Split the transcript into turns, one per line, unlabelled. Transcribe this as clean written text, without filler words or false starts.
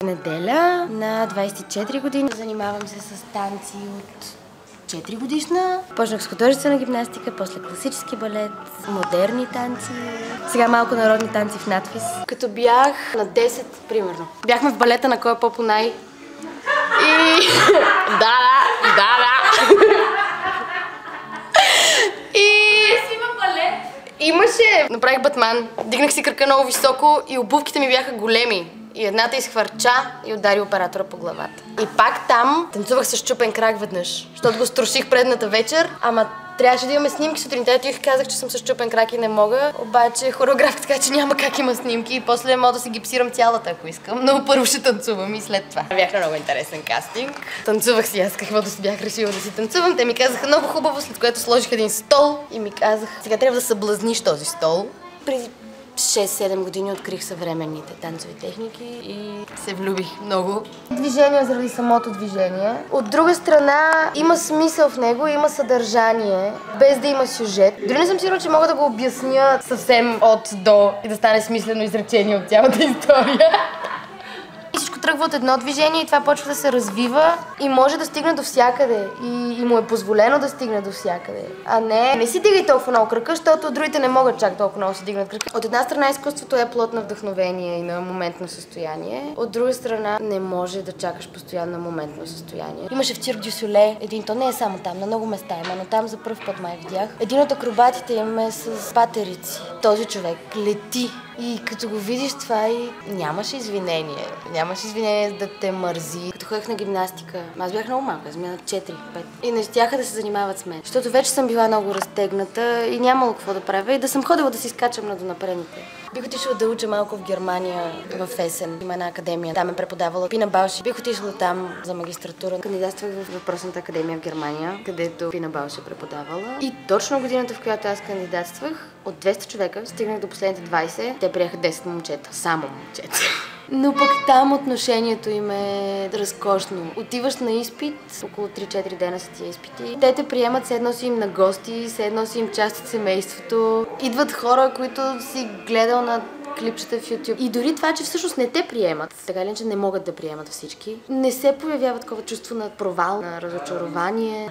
Неделя на 24 години. Занимавам се с танци от 4 годишна. Почнах с художествена гимнастика, после класически балет, модерни танци. Сега малко народни танци в надпис. Като бях на 10, примерно. Бяхме в балета на Кой е по-понай. И... да. И... Имаше. Направих батман, дигнах си кръка много високо и обувките ми бяха големи. И едната изхвърча и удари оператора по главата. И пак там танцувах с счупен крак веднъж, защото го струших предната вечер, ама трябваше да имаме снимки сутринта. Ето и казах, че съм с счупен крак и не мога. Обаче хореографът така, че няма как има снимки и после мога да си гипсирам цялата, ако искам. Но първо ще танцувам и след това. Бях на много интересен кастинг. Танцувах си аз каквото си бях решила да си танцувам. Те ми казаха много хубаво, след което сложих един стол и ми казах, сега трябва да съблазниш този стол. Преди 6-7 години открих съвременните танцови техники и се влюбих много. Движение заради самото движение. От друга страна има смисъл в него, има съдържание, без да има сюжет. Дори не съм сигурна, че мога да го обясня съвсем от до и да стане смислено изречение от цялата история. Всичко тръгва от едно движение и това почва да се развива и може да стигне до всякъде. И му е позволено да стигне до всякъде. А не си дигай толкова много кръка, защото другите не могат чак толкова много да си дигнат кръка. От една страна изкуството е плод на вдъхновение и на моментно състояние. От друга страна не може да чакаш постоянно моментно състояние. Имаше в Цирк дю Солей един, то не е само там, на много места има, но там за пръв път май видях. Един от акробатите им е с патерици. Този човек лети. И като го видиш това и нямаше извинение. Нямаше извинение да те мързи. Като ходех на гимнастика, аз бях много малка, аз бях на 4-5. И не щяха да се занимават с мен. Защото вече съм била много разтегната и нямало какво да правя и да съм ходила да си скачам на донапредните. Бих отишла да уча малко в Германия, в Есен. Има една академия. Там е преподавала Пина Бауши. Бих отишла там за магистратура. Кандидатствах в въпросната академия в Германия, където Пина Бауши е преподавала. И точно годината, в която аз кандидатствах, от 200 човека стигнах до последните 20. Те приеха 10 момчета. Само момчета. Но пък там отношението им е разкошно. Отиваш на изпит, около 3-4 дена са тия изпити. Те те приемат, все едно си им на гости, все едно си им част от семейството. Идват хора, които си гледал на клипчета в YouTube. И дори това, че всъщност не те приемат, така ли, че не могат да приемат всички, не се появява такова чувство на провал, на разочарование.